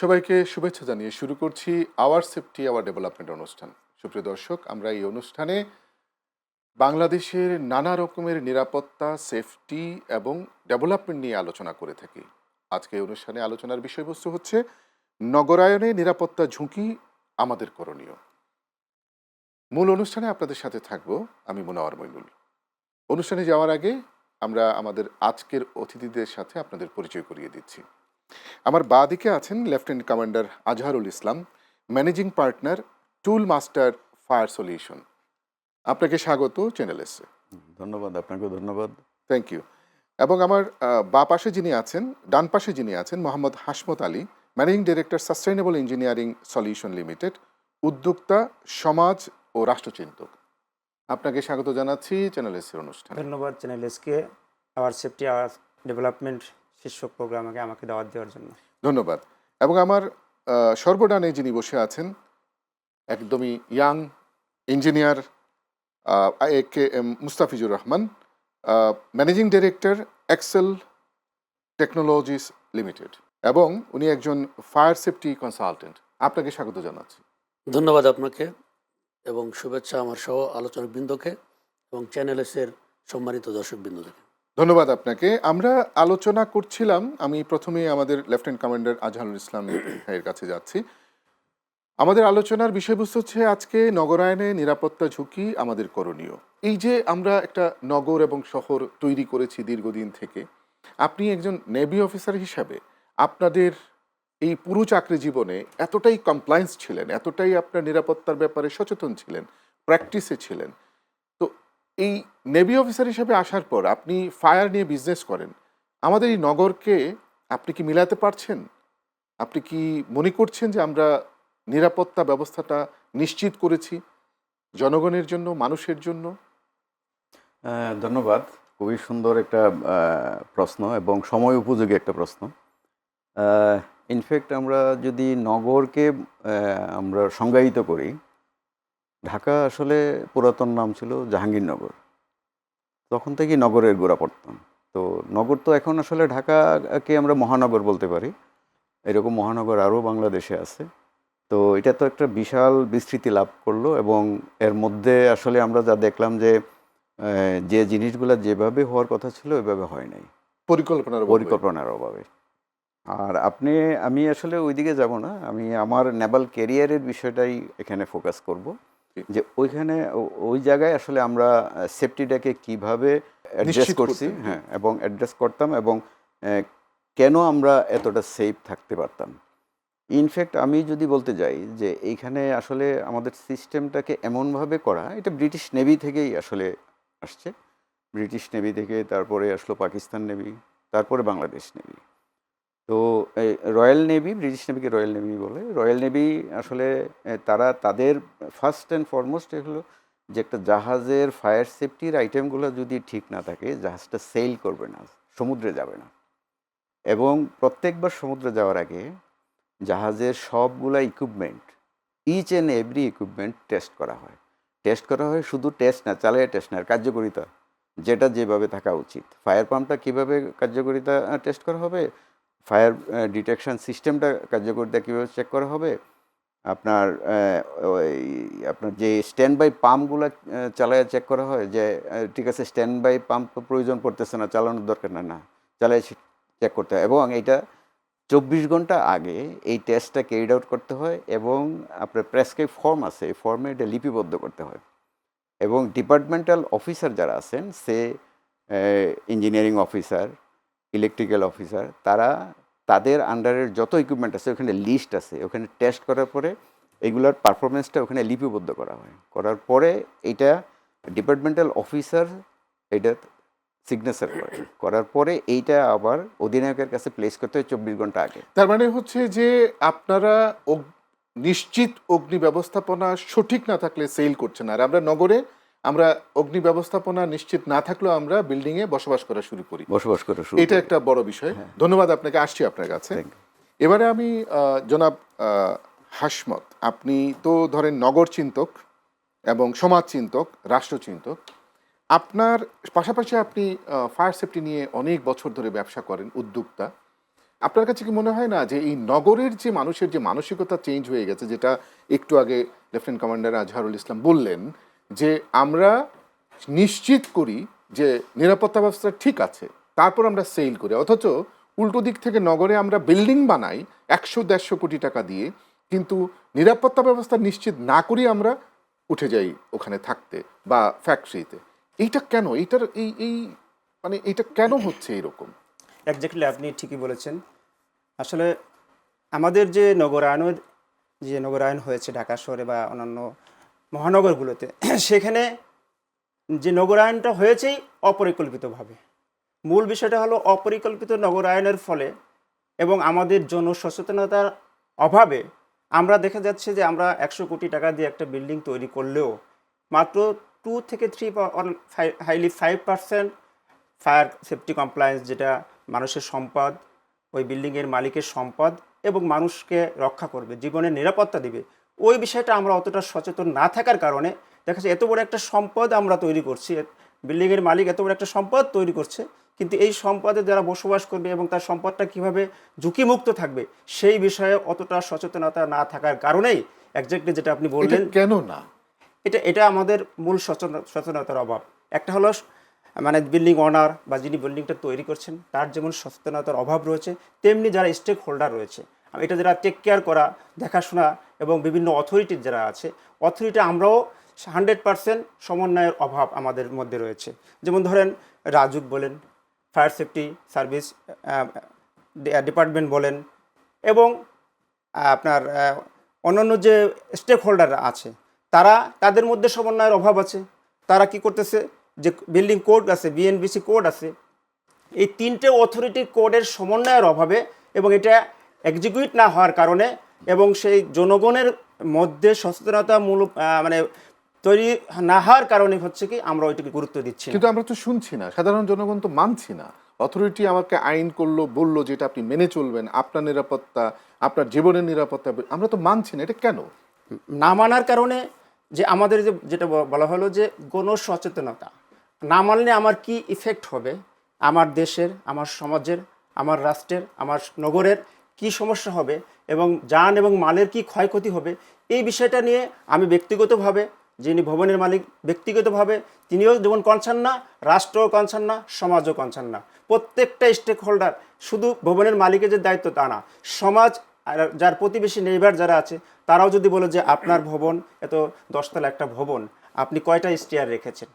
সবাইকে শুভেচ্ছা জানিয়ে শুরু করছি আওয়ার সেফটি আওয়ার ডেভেলপমেন্ট অনুষ্ঠান। সুপ্রিয় দর্শক, আমরা এই অনুষ্ঠানে বাংলাদেশের নানা রকমের নিরাপত্তা, সেফটি এবং ডেভেলপমেন্ট নিয়ে আলোচনা করে থাকি। আজকে এই অনুষ্ঠানে আলোচনার বিষয়বস্তু হচ্ছে নগরায়নে নিরাপত্তা ঝুঁকি আমাদের করণীয়। মূল অনুষ্ঠানে আপনাদের সাথে থাকব আমি মুনাওয়ার মইনুল। অনুষ্ঠানে যাওয়ার আগে আমরা আমাদের আজকের অতিথিদের সাথে আপনাদের পরিচয় করিয়ে দিচ্ছি। আমার বাঁ দিকে আছেন lieutenant commander Azharul Islam, managing partner tool master fire solution. আপনাকে স্বাগত চ্যানেল এসে। ধন্যবাদ, আপনাকেও ধন্যবাদ। Thank you. এবং আমার বাঁ পাশে যিনি আছেন, ডান পাশে যিনি আছেন, Mohammad Hasmat Ali, managing director sustainable engineering solution limited, উদ্যোক্তা, সমাজ ও রাষ্ট্রচিন্তক। আপনাকে স্বাগত জানাচ্ছি চ্যানেল এসের অনুষ্ঠানে। ধন্যবাদ চ্যানেল এসকে আওয়ার সেফটি আওয়ার ডেভেলপমেন্ট শীর্ষক প্রোগ্রামকে আমাকে দাওয়াত দেওয়ার জন্য ধন্যবাদ। এবং আমার সর্বডানে যিনি বসে আছেন, একদমই young engineer A K M Mustafizur Rahman, managing director Excel Technologies Limited, এবং উনি একজন ফায়ার সেফটি কনসালটেন্ট। আপনাকে স্বাগত জানাচ্ছি। ধন্যবাদ আপনাকে এবং শুভেচ্ছা আমার সহ আলোচক বৃন্দকে এবং চ্যানেলের সম্মানিত দর্শক বৃন্দকে। ধন্যবাদ আপনাকে। আমরা আলোচনা করছিলাম, আমি প্রথমে আমাদের লেফটেন্যান্ট কমান্ডার আজহারুল ইসলাম ভাইয়ের কাছে যাচ্ছি। আমাদের আলোচনার বিষয়বস্তু হচ্ছে আজকে নগরায়নে নিরাপত্তা ঝুঁকি আমাদের করণীয়। এই যে আমরা একটা নগর এবং শহর তৈরি করেছি দীর্ঘদিন থেকে, আপনি একজন নেভি অফিসার হিসাবে আপনাদের এই পুরো চাকরি জীবনে এতটাই কমপ্লায়েন্স ছিলেন, এতটাই আপনার নিরাপত্তার ব্যাপারে সচেতন ছিলেন, প্র্যাকটিসে ছিলেন, তো এই নেভি অফিসার হিসাবে আসার পর আপনি ফায়ার নিয়ে বিজনেস করেন। আমাদের এই নগরকে আপনি কি মিলাতে পারছেন? আপনি কি মনে করছেন যে আমরা নিরাপত্তা ব্যবস্থাটা নিশ্চিত করেছি জনগণের জন্য, মানুষের জন্য? ধন্যবাদ, খুবই সুন্দর একটা প্রশ্ন এবং সময় উপযোগী একটা প্রশ্ন। ইনফ্যাক্ট আমরা যদি নগরকে আমরা সংজ্ঞায়িত করি, ঢাকা আসলে পুরাতন নাম ছিল জাহাঙ্গীরনগর। তখন থেকেই নগরের গোড়াপত্তন। তো নগর তো এখন আসলে ঢাকাকে আমরা মহানগর বলতে পারি। এরকম মহানগর আরও বাংলাদেশে আছে। তো এটা তো একটা বিশাল বিস্তৃতি লাভ করলো এবং এর মধ্যে আসলে আমরা যা দেখলাম যে জিনিসগুলো যেভাবে হওয়ার কথা ছিল ওইভাবে হয় নাই, পরিকল্পনার অভাবে। আর আমি আসলে ওইদিকে যাব না, আমি আমার নেভাল ক্যারিয়ারের বিষয়টাই এখানে ফোকাস করব, যে ওইখানে ওই জায়গায় আসলে আমরা সেফটিটাকে কীভাবে অ্যাড্রেস করছি, হ্যাঁ, এবং অ্যাড্রেস করতাম এবং কেন আমরা এতটা সেফ থাকতে পারতাম। ইনফ্যাক্ট আমি যদি বলতে যাই যে এইখানে আসলে আমাদের সিস্টেমটাকে এমনভাবে করা, এটা ব্রিটিশ নেভি থেকেই আসলে আসছে। ব্রিটিশ নেভি থেকে তারপরে আসলো পাকিস্তান নেভি, তারপরে বাংলাদেশ নেভি। তো রয়্যাল নেভি, ব্রিটিশ নেভিকে রয়্যাল নেভি বলে। রয়্যাল নেভি আসলে তারা তাদের ফার্স্ট অ্যান্ড ফরমোস্ট হলো যে একটা জাহাজের ফায়ার সেফটির আইটেমগুলো যদি ঠিক না থাকে, জাহাজটা সেল করবে না, সমুদ্রে যাবে না। এবং প্রত্যেকবার সমুদ্রে যাওয়ার আগে জাহাজের সবগুলা equipment, each and every equipment test করা হয়। শুধু টেস্ট না, চালিয়ে টেস্ট না, কার্যকারিতা যেটা যেভাবে থাকা উচিত। ফায়ার পাম্পটা কীভাবে কার্যকারিতা টেস্ট করা হবে, ফায়ার ডিটেকশন সিস্টেমটা কার্যকারিতা কীভাবে চেক করা হবে, আপনার যে স্ট্যান্ড বাই পাম্পগুলো চালায় চেক করা হয় যে ঠিক আছে, স্ট্যান্ড বাই পাম্প তো প্রয়োজন পড়তেছে না, চালানোর দরকার না, চালিয়ে চেক করতে হয়। এবং এইটা 24 ঘন্টা আগে এই টেস্টটা ক্যারিড আউট করতে হয় এবং আপনার প্রেসক্রাইব ফর্ম আছে, এই ফর্মে এটা লিপিবদ্ধ করতে হয়। এবং ডিপার্টমেন্টাল অফিসার যারা আছেন, সে ইঞ্জিনিয়ারিং অফিসার, ইলেকট্রিক্যাল অফিসার, তারা তাদের আন্ডারের যত ইকুইপমেন্ট আছে ওখানে লিস্ট আছে, ওখানে টেস্ট করার পরে এগুলোর পারফরমেন্সটা ওখানে লিপিবদ্ধ করা হয়। করার পরে এইটা ডিপার্টমেন্টাল অফিসার এটা সিগনেচার করার পরে এইটা আবার অধিনায়কের কাছে প্লেস করতে হয় 24 ঘন্টা আগে। তার মানে হচ্ছে যে আপনারা নিশ্চিত অগ্নি ব্যবস্থাপনা সঠিক না থাকলে সেল করছেন। আর আমরা নগরে আমরা অগ্নি ব্যবস্থাপনা নিশ্চিত না থাকলেও আমরা বিল্ডিংয়ে বসবাস করা শুরু করি। এটা একটা বড় বিষয়। ধন্যবাদ আপনাকে, আসছি আপনার কাছে। এবারে আমি জনাব হাসমত, আপনি তো ধরেন নগর চিন্তক এবং সমাজ চিন্তক, রাষ্ট্রচিন্তক। আপনার পাশাপাশি আপনি ফায়ার সেফটি নিয়ে অনেক বছর ধরে ব্যবসা করেন, উদ্যোক্তা। আপনার কাছে কি মনে হয় না যে এই নগরের যে মানুষের যে মানসিকতা চেঞ্জ হয়ে গেছে, যেটা একটু আগে লেফটেন্যান্ট কমান্ডার আজহারুল ইসলাম বললেন, যে আমরা নিশ্চিত করি যে নিরাপত্তা ব্যবস্থা ঠিক আছে, তারপর আমরা সেল করি, অথচ উল্টো দিক থেকে নগরে আমরা বিল্ডিং বানাই 100-150 কোটি টাকা দিয়ে, কিন্তু নিরাপত্তা ব্যবস্থা নিশ্চিত না করি আমরা উঠে যাই ওখানে থাকতে বা ফ্যাক্টরিতে। এইটা কেন? এইটার এই মানে এইটা কেন হচ্ছে এরকম? একজাক্টলি আপনি ঠিকই বলেছেন। আসলে আমাদের যে নগরায়ন হয়েছে ঢাকা শহরে বা অন্যান্য মহানগরগুলোতে, সেখানে যে নগরায়নটা হয়েছেই অপরিকল্পিতভাবে। মূল বিষয়টা হলো অপরিকল্পিত নগরায়নের ফলে এবং আমাদের জনসচেতনতার অভাবে আমরা দেখা যাচ্ছে যে আমরা 100 কোটি টাকা দিয়ে একটা বিল্ডিং তৈরি করলেও মাত্র 2 থেকে 3 হাইলি 5% ফায়ার সেফটি কমপ্লায়েন্স, যেটা মানুষের সম্পদ, ওই বিল্ডিংয়ের মালিকের সম্পদ এবং মানুষকে রক্ষা করবে, জীবনের নিরাপত্তা দিবে, ওই বিষয়টা আমরা অতটা সচেতন না থাকার কারণে দেখা যাচ্ছে এত বড় একটা সম্পদ আমরা তৈরি করছি, বিল্ডিংয়ের মালিক এত বড় একটা সম্পদ তৈরি করছে, কিন্তু এই সম্পদে যারা বসবাস করবে এবং তার সম্পদটা কীভাবে ঝুঁকিমুক্ত থাকবে সেই বিষয়ে অতটা সচেতনতা না থাকার কারণেই একজাক্টলি যেটা আপনি এটা বললেন, কেন না? এটা আমাদের মূল সচেতনতার অভাব। একটা হলো মানে বিল্ডিং ওনার বা যিনি বিল্ডিংটা তৈরি করছেন তার যেমন সচেতনতার অভাব রয়েছে, তেমনি যারা স্টেক হোল্ডার রয়েছে, এটা যারা টেক কেয়ার করা, দেখাশোনা এবং বিভিন্ন অথরিটি যারা আছে, অথরিটি আমরাও 100% সমন্বয়ের অভাব আমাদের মধ্যে রয়েছে। যেমন ধরেন রাজুক বলেন, ফায়ার সেফটি সার্ভিস ডিপার্টমেন্ট বলেন, এবং আপনার অন্যান্য যে স্টেক হোল্ডাররা আছে তাদের মধ্যে সমন্বয়ের অভাব আছে। তারা কি করতেছে, যে বিল্ডিং কোড আছে, বিএনবিসি কোড আছে, এই 3টে অথরিটির কোডের সমন্বয়ের অভাবে এবং এটা এক্সিকিউট না হওয়ার কারণে এবং সেই জনগণের মধ্যে সচেতনতামূলক মানে তৈরি না হওয়ার কারণে হচ্ছে কি আমরা ওইটাকে গুরুত্ব দিচ্ছি না। কিন্তু আমরা তো শুনছি না, সাধারণ জনগণ তো মানছি না। অথরিটি আমাকে আইন করলো, বললো যেটা আপনি মেনে চলবেন, আপনার নিরাপত্তা, আপনার জীবনের নিরাপত্তা, আমরা তো মানছি না। এটা কেন? না মানার কারণে যে আমাদের যেটা বলা হলো যে গণসচেতনতা না মানলে আমার কি ইফেক্ট হবে, আমার দেশের, আমার সমাজের, আমার রাষ্ট্রের, আমার নগরের কি সমস্যা হবে এবং যান এবং মালের কি ক্ষয়ক্ষতি হবে, এই বিষয়টা নিয়ে আমি ব্যক্তিগতভাবে, যিনি ভবনের মালিক ব্যক্তিগতভাবে তিনিও যেমন কনসার্ন না, রাষ্ট্রও কনসার্ন না, সমাজও কনসার্ন না। প্রত্যেকটা স্টেক হোল্ডার, শুধু ভবনের মালিকের যে দায়িত্ব তা না, সমাজ আর যার প্রতিবেশী নেইবার যারা আছে তারাও যদি বলে যে আপনার ভবন এত 10 তলা একটা ভবন, আপনি কয়টা স্টেয়ার রেখেছেন,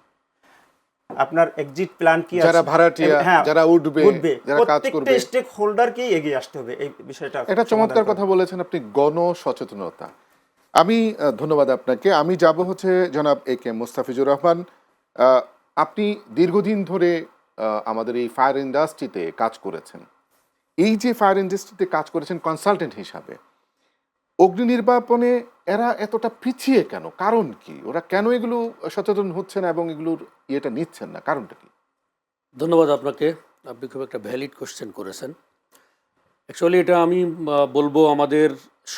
আপনার এক্সিট প্ল্যান কি আছে, যারা ভাড়াটিয়া, যারা উঠবে, যারা কাজ করবে, প্রত্যেকটা স্টেক হোল্ডারকেই এগিয়ে আসতে হবে এই বিষয়টা। এটা চমৎকার কথা বলেছেন আপনি, গণসচেতনতা। আমি ধন্যবাদ আপনাকে। আমি যাব হচ্ছে জনাব এ কে মোস্তাফিজুর রহমান। আপনি দীর্ঘদিন ধরে আমাদের এই ফায়ার ইন্ডাস্ট্রিতে কাজ করেছেন। এই যে ফায়ার ইন্ডাস্ট্রিতে কাজ করেছেন কনসালটেন্ট হিসাবে, অগ্নি নির্বাপনে এরা এতটা পিছিয়ে কেন? কারণ কি? ওরা কেন এগুলো সচেতন হচ্ছে না এবং এগুলোর ইয়েটা নিচ্ছেন না? কারণটা কি? ধন্যবাদ আপনাকে, আপনি খুব একটা ভ্যালিড কোশ্চেন করেছেন। অ্যাকচুয়ালি এটা আমি বলবো আমাদের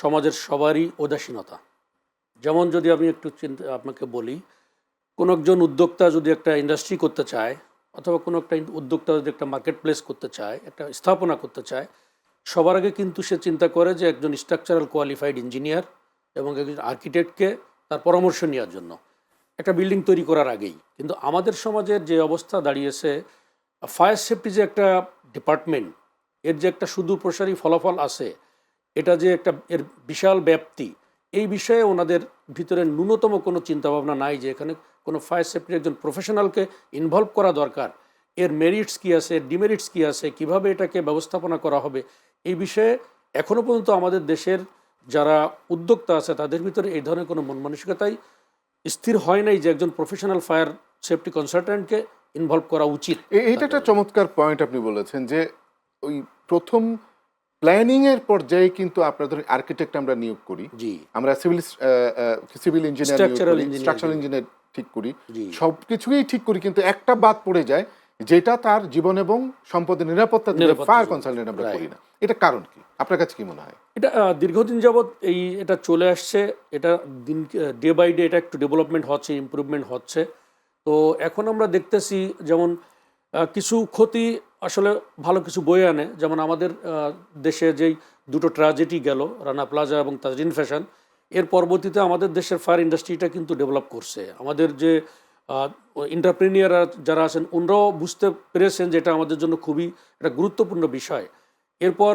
সমাজের সবারই উদাসীনতা। যেমন যদি আমি একটু আপনাকে বলি, কোনো একজন উদ্যোক্তা যদি একটা ইন্ডাস্ট্রি করতে চায় অথবা কোনো একটা উদ্যোক্তা যদি একটা মার্কেট প্লেস করতে চায়, একটা স্থাপনা করতে চায়, সবার আগে কিন্তু সে চিন্তা করে যে একজন স্ট্রাকচারাল কোয়ালিফাইড ইঞ্জিনিয়ার এবং একজন আর্কিটেক্টকে তার পরামর্শ নেওয়ার জন্য একটা বিল্ডিং তৈরি করার আগেই। কিন্তু আমাদের সমাজের যে অবস্থা দাঁড়িয়েছে, ফায়ার সেফটি যে একটা ডিপার্টমেন্ট, এর যে একটা সুদূরপ্রসারী ফলাফল আছে, এটা যে একটা এর বিশাল ব্যাপ্তি, এই বিষয়ে ওনাদের ভিতরে ন্যূনতম কোনো চিন্তাভাবনা নাই যে এখানে কোনো ফায়ার সেফটির একজন প্রফেশনালকে ইনভলভ করা দরকার, এর মেরিটস কী আছে, এর ডিমেরিটস কী আছে, কিভাবে এটাকে ব্যবস্থাপনা করা হবে, এই বিষয়ে এখনও পর্যন্ত আমাদের দেশের যারা উদ্যোক্তা আছে তাদের ভিতরে এই ধরনের কোনো মন মানসিকতাই স্থির হয় নাই যে একজন প্রফেশনাল ফায়ার সেফটি কনসালট্যান্টকে ইনভলভ করা উচিত। এইটা একটা চমৎকার পয়েন্ট আপনি বলেছেন যে ওই প্রথম প্ল্যানিং এর পর্যায়ে কিন্তু আপনার ধরুন আর্কিটেক্ট আমরা নিয়োগ করি, জি, আমরা সিভিল ইঞ্জিনিয়ার, স্ট্রাকচারাল ইঞ্জিনিয়ার ঠিক করি, সব কিছুই ঠিক করি, কিন্তু একটা বাদ পড়ে যায় যেটা তার জীবন এবং সম্পদের নিরাপত্তা দিবে, ফায়ার কনসালটেন্ট আমরা করি না। এটা কারণ কি আপনার কাছে কি মনে হয়? এটা দীর্ঘদিন যাবৎ এটা চলে আসছে। এটা ডে বাই ডে এটা একটু ডেভেলপমেন্ট হচ্ছে, ইমপ্রুভমেন্ট হচ্ছে। তো এখন আমরা দেখতেছি যেমন কিছু ক্ষতি আসলে ভালো কিছু বয়ে আনে। যেমন আমাদের দেশে যেই দুটো ট্র্যাজেডি গেল, রানা প্লাজা এবং তাজরিন ফ্যাশন, এর পরবর্তীতে আমাদের দেশের ফায়ার ইন্ডাস্ট্রিটা কিন্তু ডেভেলপ করছে। আমাদের যে এন্টারপ্রেনিয়াররা যারা আছেন ওনারাও বুঝতে পেরেছেন যে এটা আমাদের জন্য খুবই একটা গুরুত্বপূর্ণ বিষয়। এরপর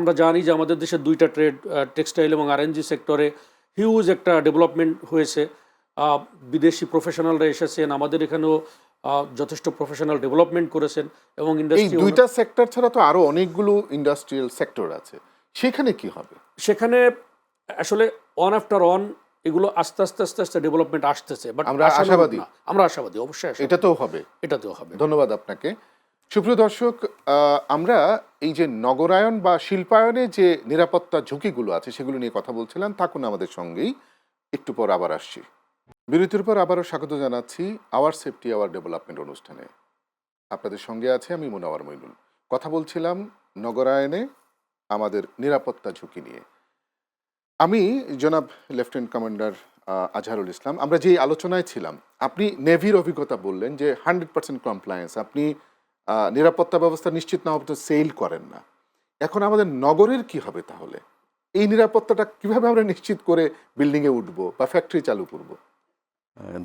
আমরা জানি যে আমাদের দেশের দুইটা ট্রেড, টেক্সটাইল এবং আরএনজি সেক্টরে হিউজ একটা ডেভেলপমেন্ট হয়েছে। বিদেশি প্রফেশনালরা এসেছেন, আমাদের এখানেও যথেষ্ট প্রফেশনাল ডেভেলপমেন্ট করেছেন এবং এই ইন্ডাস্ট্রি দুইটা সেক্টর ছাড়া তো আরো অনেকগুলো ইন্ডাস্ট্রিয়াল সেক্টর আছে, সেখানে কি হবে? সেখানে আসলে অন আফটার অন এগুলো আস্তে আস্তে আস্তে আস্তে ডেভেলপমেন্ট আসতেছে। বাট আমরা আশাবাদী। আমরা আশাবাদী, অবশ্যই আশাবাদী। এটাতেও হবে। এটাতেও হবে। ধন্যবাদ আপনাকে। সুপ্রিয় দর্শক, আমরা এই যে নগরায়ন বা শিল্পায়নে যে নিরাপত্তা ঝুঁকিগুলো আছে সেগুলো নিয়ে কথা বলছিলাম। থাকুন আমাদের সঙ্গেই, একটু পর আবার আসছি। বিরতির পর আবারও স্বাগত জানাচ্ছি আওয়ার সেফটি আওয়ার ডেভেলপমেন্ট অনুষ্ঠানে। আপনাদের সঙ্গে আছে আমি মুনাওয়ার মইনুল। কথা বলছিলাম নগরায়নে আমাদের নিরাপত্তা ঝুঁকি নিয়ে। আমি জনাব লেফটেন্যান্ট কমান্ডার আজহারুল ইসলাম, আমরা যেই আলোচনায় ছিলাম, আপনি নেভির অভিজ্ঞতা বললেন যে 100% কমপ্লায়েন্স, আপনি নিরাপত্তা ব্যবস্থা নিশ্চিত না হতে সেল করেন না। এখন আমাদের নগরের কি হবে তাহলে? এই নিরাপত্তাটা কিভাবে আমরা নিশ্চিত করে বিল্ডিংয়ে উঠবো বা ফ্যাক্টরি চালু করব?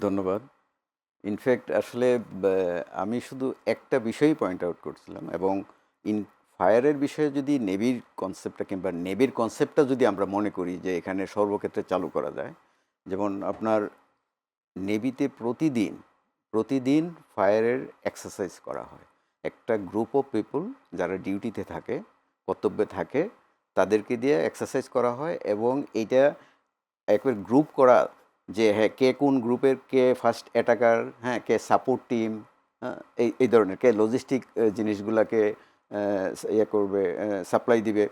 ধন্যবাদ। ইনফ্যাক্ট আসলে আমি শুধু একটা বিষয়ই পয়েন্ট আউট করছিলাম, এবং ফায়ারের বিষয়ে যদি নেভির কনসেপ্টটা কিংবা নেভির কনসেপ্টটা যদি আমরা মনে করি যে এখানে সর্বক্ষেত্রে চালু করা যায়, যেমন আপনার নেভিতে প্রতিদিন ফায়ারের এক্সারসাইজ করা হয়। একটা গ্রুপ অফ পিপল যারা ডিউটিতে থাকে, কর্তব্যে থাকে, তাদেরকে দিয়ে এক্সারসাইজ করা হয়, এবং এইটা একবার গ্রুপ করা যে হ্যাঁ কে কোন গ্রুপের, কে ফার্স্ট অ্যাটাকার, হ্যাঁ কে সাপোর্ট টিম, হ্যাঁ এই ধরনের, কে লজিস্টিক জিনিসগুলোকে ইয়ে করবে, সাপ্লাই দিবে,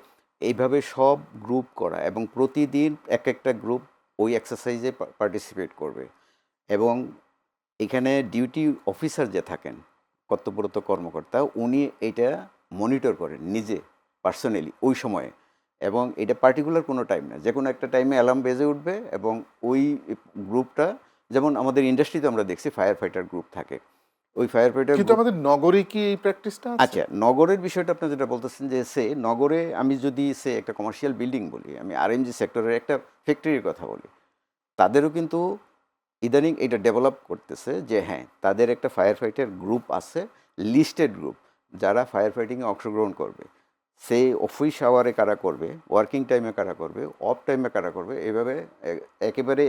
এইভাবে সব গ্রুপ করা, এবং প্রতিদিন এক একটা গ্রুপ ওই এক্সারসাইজে পার্টিসিপেট করবে। এবং এখানে ডিউটি অফিসার যে থাকেন, কর্তব্যরত কর্মকর্তা, উনি এটা মনিটর করেন নিজে পার্সোনালি ওই সময়ে, এবং এটা পার্টিকুলার কোনো টাইম না, যে কোনো একটা টাইমে অ্যালার্ম বেজে উঠবে, এবং ওই গ্রুপটা, যেমন আমাদের ইন্ডাস্ট্রিতে আমরা দেখছি ফায়ার ফাইটার গ্রুপ থাকে, ওই ফায়ার ফাইটার। কিন্তু আমাদের নগরে কি এই প্র্যাকটিসটা আছে? আচ্ছা, নগরের বিষয়টা আপনি যেটা বলতেছেন যে নগরে আমি যদি একটা কমার্শিয়াল বিল্ডিং বলি, আমি আরএমজি সেক্টরের একটা ফ্যাক্টরির কথা বলি, তাদেরও কিন্তু ইদানিং এটা ডেভেলপ করতেছে যে হ্যাঁ তাদের একটা ফায়ার ফাইটার গ্রুপ আছে, লিস্টেড গ্রুপ, যারা ফায়ার ফাইটিংয়ে অংশগ্রহণ করবে। সেই অফিস আওয়ারে কারা করবে, ওয়ার্কিং টাইমে কারা করবে, অফ টাইমে কারা করবে, এইভাবে একেবারে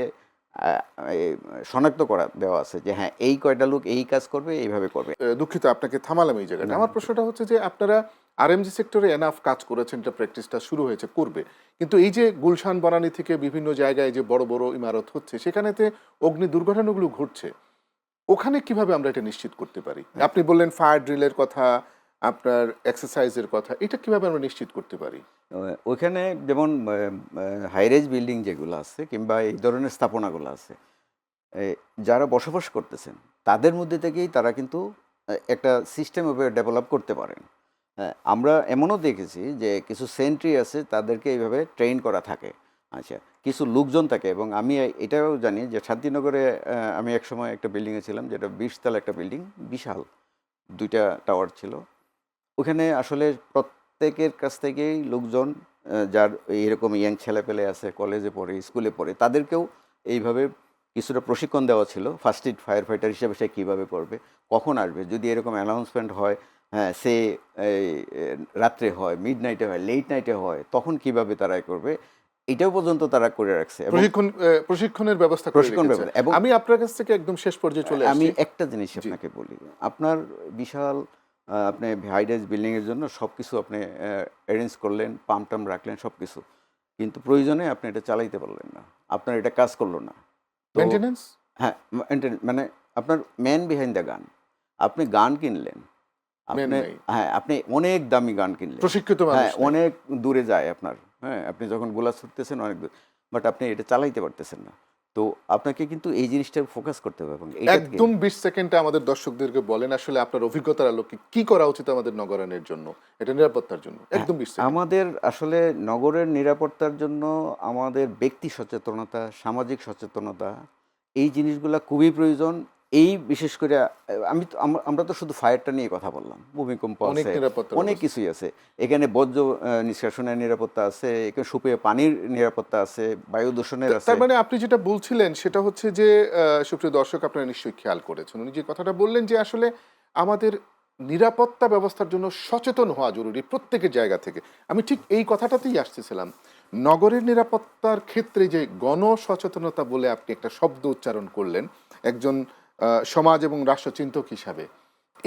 শনাক্ত করা দেওয়া আছে যে হ্যাঁ এই কয়টা লোক এই কাজ করবে, এইভাবে করবে। দুঃখিত আপনাকে থামালাম এই জায়গাটা। আমার প্রশ্নটা হচ্ছে যে আপনারা আরএমজি সেক্টরে এনাফ কাজ করেছেন, এটা প্র্যাকটিসটা শুরু হয়েছে, করবে, কিন্তু এই যে গুলশান বনানী থেকে বিভিন্ন জায়গায় যে বড় বড় ইমারত হচ্ছে, সেখানেতে অগ্নি দুর্ঘটনাগুলো ঘটছে, ওখানে কিভাবে আমরা এটা নিশ্চিত করতে পারি? আপনি বললেন ফায়ার ড্রিলের কথা, আপনার এক্সারসাইজের কথা, এটা কিভাবে আমরা নিশ্চিত করতে পারি? ওইখানে যেমন হাইরেজ বিল্ডিং যেগুলো আছে কিংবা এই ধরনের স্থাপনাগুলো আছে, যারা বসবাস করতেছেন তাদের মধ্যে থেকেই তারা কিন্তু একটা সিস্টেম ডেভেলপ করতে পারেন। হ্যাঁ, আমরা এমনও দেখেছি যে কিছু সেন্ট্রি আছে, তাদেরকে এইভাবে ট্রেন করা থাকে। আচ্ছা, কিছু লোকজন থাকে, এবং আমি এটাও জানি যে শান্তিনগরে আমি একসময় একটা বিল্ডিংয়ে ছিলাম, যেটা 20 তলা একটা বিল্ডিং, বিশাল 2টা টাওয়ার ছিল। ওখানে আসলে প্রত্যেকের কাছ থেকেই লোকজন, যার এরকম ইয়াং ছেলেপেলে আছে, কলেজে পড়ে, স্কুলে পড়ে, তাদেরকেও এইভাবে কিছুটা প্রশিক্ষণ দেওয়া ছিল। ফার্স্ট এড ফায়ার ফাইটার হিসেবে সে কীভাবে করবে, কখন আসবে, যদি এরকম অ্যানাউন্সমেন্ট হয়, হ্যাঁ সে রাত্রে হয়, মিড নাইটে হয়, লেট নাইটে হয়, তখন কিভাবে তারা করবে, এটাও পর্যন্ত তারা করে রাখছে। প্রশিক্ষণের ব্যবস্থা করে রেখেছে। এবং আমি আপনার কাছ থেকে একদম শেষ পর্যায়ে চলে আসছি। আমি একটা জিনিস আপনাকে বলি, আপনার বিশাল আপনি হাইরাইজ বিল্ডিংয়ের জন্য সব কিছু আপনি অ্যারেঞ্জ করলেন, পাম্প টাম রাখলেন, সব কিছু, কিন্তু প্রয়োজনে আপনি এটা চালাইতে পারলেন না, আপনার এটা কাজ করলো না। মেইনটেনেন্স, হ্যাঁ, মানে আপনার ম্যান বিহাইন্ড দ্য গান, আপনি গান কিনলেন, আপনি হ্যাঁ আপনি অনেক দামি গান কিনলেন, প্রশিক্ষিত মানুষ, হ্যাঁ অনেক দূরে যায় আপনার, হ্যাঁ আপনি যখন গোলা ছুটতেছেন অনেক দূর, বাট আপনি এটা চালাইতে পারতেছেন না। তো আপনাকে কিন্তু এই জিনিসটা ফোকাস করতে হবে। এবং একদম 20 সেকেন্ডে আমাদের দর্শকদেরকে বলেন আসলে আপনার অভিজ্ঞতার আলোকে কি করা উচিত আমাদের নগরায়নের জন্য, এটা নিরাপত্তার জন্য, একদম 20 সেকেন্ড। আমাদের আসলে নগরের নিরাপত্তার জন্য আমাদের ব্যক্তি সচেতনতা, সামাজিক সচেতনতা, এই জিনিসগুলো খুবই প্রয়োজন। এই বিশেষ করে আমরা তো শুধু ফায়ারটা নিয়ে কথা বললাম, ভূমিকম্প অনেক আছে, নিরাপত্তার অনেক ব্যবস্থা। কিছুই আছে এখানে, বর্জ্য নিষ্কাশনের নিরাপত্তা আছে, এখানে সুপেয় পানির নিরাপত্তা আছে, বায়ু দূষণের আছে। তার মানে আপনি যেটা বলছিলেন সেটা হচ্ছে যে সুপ্রিয় দর্শক আপনারা নিশ্চয়ই খেয়াল করেছেন, উনি যে কথাটা বললেন যে আসলে আমাদের নিরাপত্তা ব্যবস্থার জন্য সচেতন হওয়া জরুরি প্রত্যেকের জায়গা থেকে। আমি ঠিক এই কথাটাতেই আসতেছিলাম, নগরের নিরাপত্তার ক্ষেত্রে যে গণসচেতনতা বলে আপনি একটা শব্দ উচ্চারণ করলেন একজন সমাজ এবং রাষ্ট্রচিন্তক হিসাবে,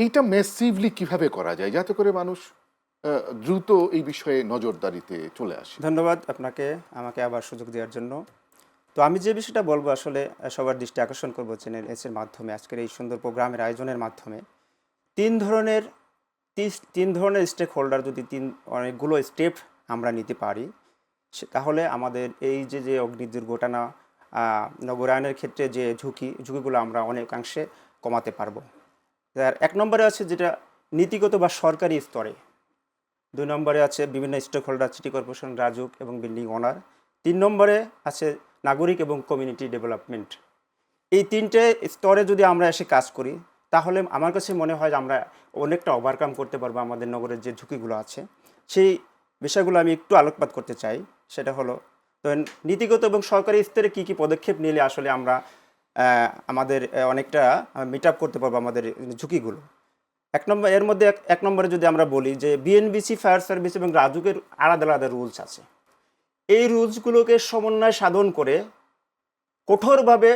এইটা মেসিভলি কিভাবে করা যায় যাতে করে মানুষ দ্রুত এই বিষয়ে নজরদারিতে চলে আসে? ধন্যবাদ আপনাকে আমাকে আবার সুযোগ দেওয়ার জন্য। তো আমি যে বিষয়টা বলবো আসলে সবার দৃষ্টি আকর্ষণ করবো চ্যানেল এস এর মাধ্যমে, আজকের এই সুন্দর প্রোগ্রামের আয়োজনের মাধ্যমে তিন ধরনের স্টেক হোল্ডার যদি অনেকগুলো স্টেপ আমরা নিতে পারি, তাহলে আমাদের এই যে অগ্নি দুর্ঘটনা, নগরায়নের ক্ষেত্রে যে ঝুঁকিগুলো আমরা অনেকাংশে কমাতে পারবো। আর 1 নম্বরে আছে যেটা নীতিগত বা সরকারি স্তরে, 2 নম্বরে আছে বিভিন্ন stakeholder, city corporation, Rajuk এবং বিল্ডিং ওনার, 3 নম্বরে আছে নাগরিক এবং কমিউনিটি ডেভেলপমেন্ট। এই 3টে স্তরে যদি আমরা এসে কাজ করি, তাহলে আমার কাছে মনে হয় যে আমরা অনেকটা ওভারকাম করতে পারবো আমাদের নগরের যে ঝুঁকিগুলো আছে। সেই বিষয়গুলো আমি একটু আলোকপাত করতে চাই। সেটা হলো, তো নীতিগত এবং সরকারি স্তরে কী কী পদক্ষেপ নিলে আসলে আমরা আমাদের অনেকটা মিট আপ করতে পারবো আমাদের ঝুঁকিগুলো। এর মধ্যে এক নম্বরে যদি আমরা বলি যে বিএনবিসি, ফায়ার সার্ভিস এবং রাজুকের আলাদা আলাদা রুলস আছে। এই রুলসগুলোকে সমন্বয় সাধন করে কঠোরভাবে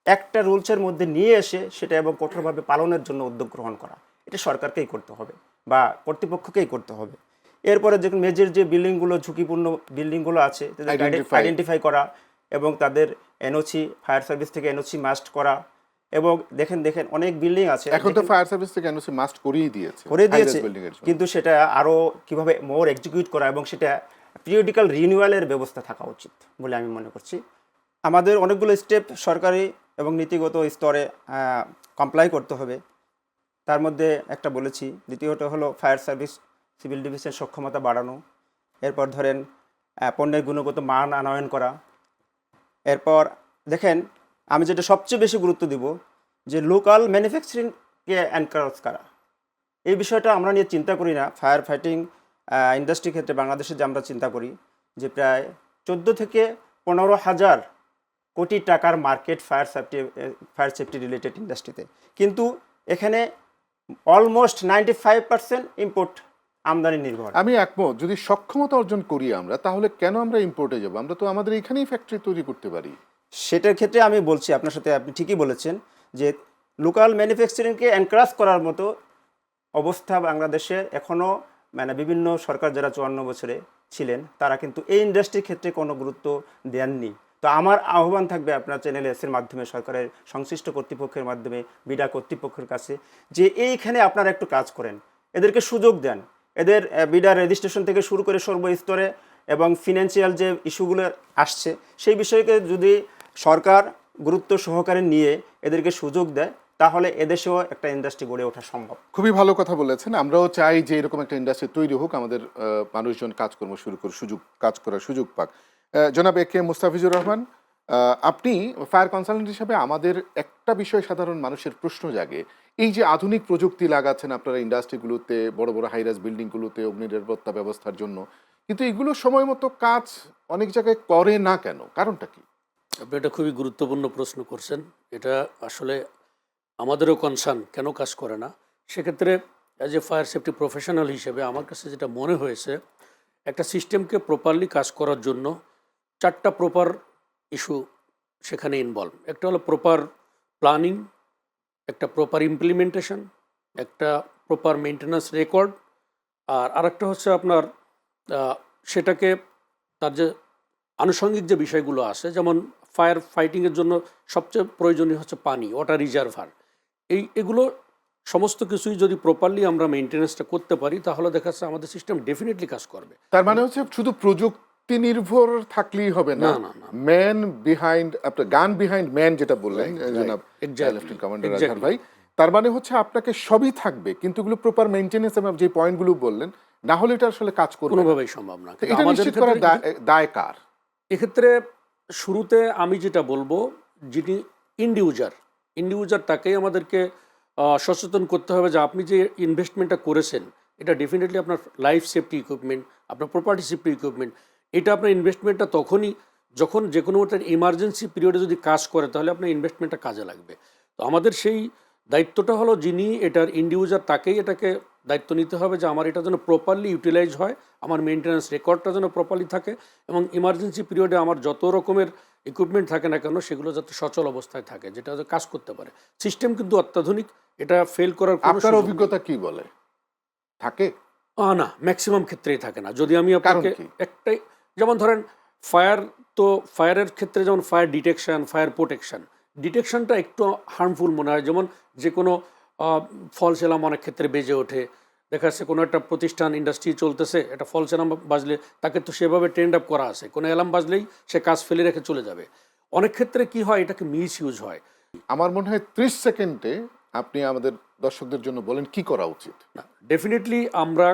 একটা রুলসের মধ্যে নিয়ে এসে সেটা এবং কঠোরভাবে পালনের জন্য উদ্যোগ গ্রহণ করা, এটা সরকারকেই করতে হবে বা কর্তৃপক্ষকেই করতে হবে। এরপরে যে মেজর যে বিল্ডিংগুলো, ঝুঁকিপূর্ণ বিল্ডিংগুলো আছে আইডেন্টিফাই করা এবং তাদের এনওসি, ফায়ার সার্ভিস থেকে এনওসি মাস্ট করা। এবং দেখেন অনেক বিল্ডিং আছে, এখন তো ফায়ার সার্ভিস থেকে এনওসি মাস্ট করিয়ে দিয়েছে, কিন্তু সেটা আরও কিভাবে মোর এক্সিকিউট করা এবং সেটা পিরিয়ডিক্যাল রিনিউয়ালের ব্যবস্থা থাকা উচিত বলে আমি মনে করছি। আমাদের অনেকগুলো স্টেপ সরকারি এবং নীতিগত স্তরে কমপ্লাই করতে হবে। তার মধ্যে একটা বলেছি, দ্বিতীয়ত হলো ফায়ার সার্ভিস সিভিল ডিফেন্সের সক্ষমতা বাড়ানো। এরপর ধরেন পণ্যের গুণগত মান আনয়ন করা। এরপর দেখেন আমি যেটা সবচেয়ে বেশি গুরুত্ব দিব যে লোকাল ম্যানুফ্যাকচারিংকে এনকারেজ করা। এই বিষয়টা আমরা নিয়ে চিন্তা করি না। ফায়ার ফাইটিং ইন্ডাস্ট্রির ক্ষেত্রে বাংলাদেশে যে আমরা চিন্তা করি যে প্রায় 14 থেকে 15,000 কোটি টাকার মার্কেট ফায়ার সেফটি রিলেটেড ইন্ডাস্ট্রিতে, কিন্তু এখানে অলমোস্ট 95% ইম্পোর্ট আমদানি নির্ভর। আমি একমত, যদি সক্ষমতা অর্জন করি আমরা তাহলে কেন আমরা ইম্পোর্টে যাব? আমরা তো আমাদের এখানেই ফ্যাক্টরি তৈরি করতে পারি। সেটার ক্ষেত্রে আমি বলছি আপনার সাথে, আপনি ঠিকই বলেছেন যে লোকাল ম্যানুফ্যাকচারিংকে এনকারেজ করার মতো অবস্থা বাংলাদেশে এখনও, মানে বিভিন্ন সরকার যারা 54 বছরে ছিলেন তারা কিন্তু এই ইন্ডাস্ট্রির ক্ষেত্রে কোনো গুরুত্ব দেননি। তো আমার আহ্বান থাকবে আপনার চ্যানেল এসের মাধ্যমে, সরকারের সংশ্লিষ্ট কর্তৃপক্ষের মাধ্যমে, বিডা কর্তৃপক্ষের কাছে, যে এইখানে আপনারা একটু কাজ করেন, এদেরকে সুযোগ দেন। এদের বিডা রেজিস্ট্রেশন থেকে শুরু করে সর্বস্তরে এবং ফিনান্সিয়াল যে ইস্যুগুলো আসছে সেই বিষয়কে যদি সরকার গুরুত্ব সহকারে নিয়ে এদেরকে সুযোগ দেয়, তাহলে এদেশেও একটা ইন্ডাস্ট্রি গড়ে ওঠা সম্ভব। খুবই ভালো কথা বলেছেন। আমরাও চাই যে এরকম একটা ইন্ডাস্ট্রি তৈরি হোক, আমাদের মানুষজন কাজকর্ম শুরু করে কাজ করার সুযোগ পাক। জনাব এ কে মুস্তাফিজুর রহমান, আপনি ফায়ার কনসালটেন্ট হিসাবে আমাদের একটা বিষয় সাধারণ মানুষের প্রশ্ন জাগে, এই যে আধুনিক প্রযুক্তি লাগাচ্ছেন আপনারা ইন্ডাস্ট্রিগুলোতে, বড় বড় হাইরাইজ বিল্ডিংগুলোতে অগ্নি নিরাপত্তা ব্যবস্থার জন্য, কিন্তু এগুলো সময় মতো কাজ অনেক জায়গায় করে না কেন? কারণটা কি? আপনি এটা খুবই গুরুত্বপূর্ণ প্রশ্ন করছেন। এটা আসলে আমাদেরও কনসার্ন, কেন কাজ করে না। সেক্ষেত্রে as a fire safety professional হিসেবে আমার কাছে যেটা মনে হয়েছে, একটা সিস্টেমকে প্রপারলি কাজ করার জন্য 4টা প্রপার ইস্যু সেখানে ইনভলভ। একটা হলো প্রপার প্ল্যানিং, একটা প্রপার ইমপ্লিমেন্টেশন, একটা প্রপার মেনটেন্যান্স রেকর্ড, আর আরেকটা হচ্ছে আপনার সেটাকে তার যে আনুষঙ্গিক যে বিষয়গুলো আছে, যেমন ফায়ার ফাইটিংয়ের জন্য সবচেয়ে প্রয়োজনীয় হচ্ছে পানি, ওয়াটার রিজার্ভার। এগুলো সমস্ত কিছুই যদি প্রপারলি আমরা মেনটেন্যান্সটা করতে পারি, তাহলে দেখা যাচ্ছে আমাদের সিস্টেম ডেফিনেটলি কাজ করবে। তার মানে হচ্ছে শুধু প্রযুক্তি নির্ভর থাকলেই হবে না, ম্যান বিহাইন্ড, আপনার গান বিহাইন্ড ম্যান যেটা বললেন জনাব লেফটেন্যান্ট কমান্ডার আজহার ভাই, তার মানে হচ্ছে আপনাকে সবই থাকবে, কিন্তু এগুলো প্রপার মেইনটেনেন্স এবং যে পয়েন্টগুলো বললেন, না হলে এটা আসলে কাজ করবে কোনোভাবেই সম্ভব না। এটা নিশ্চিত করার দায় কার? এক্ষেত্রে শুরুতে আমি যেটা বলবো, যিনি ইন্ড ইউজার, ইন্ডিভিজুয়াল তাকেই আমাদেরকে সচেতন করতে হবে যে আপনি যে ইনভেস্টমেন্টটা করেছেন এটা ডেফিনেটলি আপনার লাইফ সেফটি ইকুইপমেন্ট, আপনার প্রপার্টি সেফটি ইকুইপমেন্ট, এটা আপনার ইনভেস্টমেন্টটা তখনই যখন যে কোনো একটা ইমার্জেন্সি পিরিয়ডে যদি কাজ করে তাহলে আপনার ইনভেস্টমেন্টটা কাজে লাগবে। তো আমাদের সেই দায়িত্বটা হলো যিনি এটার ইন্ডিভিজুয়াল তাকেই এটাকে দায়িত্ব নিতে হবে যে আমার এটা যেন প্রপারলি ইউটিলাইজ হয়, আমার মেনটেন্যান্স রেকর্ডটা যেন প্রপারলি থাকে এবং ইমার্জেন্সি পিরিয়ডে আমার যত রকমের ইকুইপমেন্ট থাকে না কেন সেগুলো যাতে সচল অবস্থায় থাকে, যেটা যাতে কাজ করতে পারে। সিস্টেম কিন্তু অত্যাধুনিক, এটা ফেল করার কোনো আপনার সুযোগ নেই। অভিজ্ঞতা কি বলে, থাকে? না, ম্যাক্সিমাম ক্ষেত্রেই থাকে না। যদি আমি কারণ আপনাকে কি? একটাই, যেমন ধরেন ফায়ার, তো ফায়ারের ক্ষেত্রে যেমন ফায়ার ডিটেকশন, ফায়ার প্রোটেকশন, ডিটেকশনটা একটু হার্মফুল মনে হয়। যেমন যে কোনো ফলস অ্যালার্ম অনেক ক্ষেত্রে বেজে ওঠে, দেখা যাচ্ছে কোনো একটা প্রতিষ্ঠান ইন্ডাস্ট্রি চলতেছে, একটা ফলস অ্যালার্ম বাজলে তাকে তো সেভাবে ট্রেন্ড আপ করা আছে, কোনো অ্যালার্ম বাজলেই সে কাজ ফেলে রেখে চলে যাবে। অনেক ক্ষেত্রে কি হয়, এটাকে মিস ইউজ হয়। আমার মনে হয় 30 সেকেন্ডে আপনি আমাদের দর্শকদের জন্য বলেন কি করা উচিত। না, ডেফিনেটলি আমরা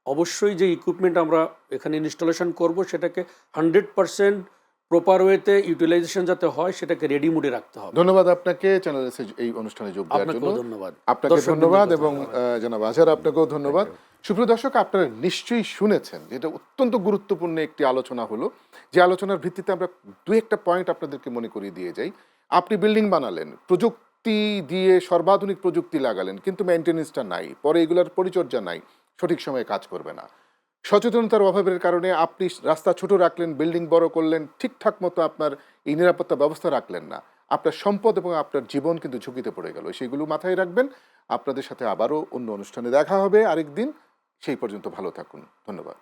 অবশ্যই যে ইকুইপমেন্ট আমরা এখানে ইনস্টলেশন করব সেটাকে 100% প্রপার ওয়েতে ইউটিলাইজেশন যাতে হয় সেটাকে রেডি মুডে রাখতে হবে। ধন্যবাদ আপনাকে চ্যানেল এসে এই অনুষ্ঠানে যোগ দেওয়ার আপনাকেও জন্য। ধন্যবাদ। আপনাকে দর্শকদের ধন্যবাদ জন্য এবং জনাব আজহার আপনাকেও ধন্যবাদ। সুপ্রিয় দর্শক, আপনারা নিশ্চয়ই শুনেছেন যেটা অত্যন্ত গুরুত্বপূর্ণ একটি আলোচনা হলো, যে আলোচনার ভিত্তিতে আমরা দু একটা পয়েন্ট আপনাদেরকে মনে করিয়ে দিয়ে যাই। আপনি বিল্ডিং বানালেন, প্রযুক্তি দিয়ে সর্বাধুনিক প্রযুক্তি লাগালেন, কিন্তু মেনটেন্যান্সটা নাই, পরে এগুলোর পরিচর্যা নাই, সঠিক সময়ে কাজ করবে না। সচেতনতার অভাবের কারণে আপনি রাস্তা ছোট রাখলেন, বিল্ডিং বড় করলেন, ঠিকঠাক মতো আপনার এই নিরাপত্তা ব্যবস্থা রাখলেন না, আপনার সম্পদ এবং আপনার জীবন কিন্তু ঝুঁকিতে পড়ে গেল। সেগুলো মাথায় রাখবেন। আপনাদের সাথে আবারও অন্য অনুষ্ঠানে দেখা হবে আরেকদিন। সেই পর্যন্ত ভালো থাকুন। ধন্যবাদ।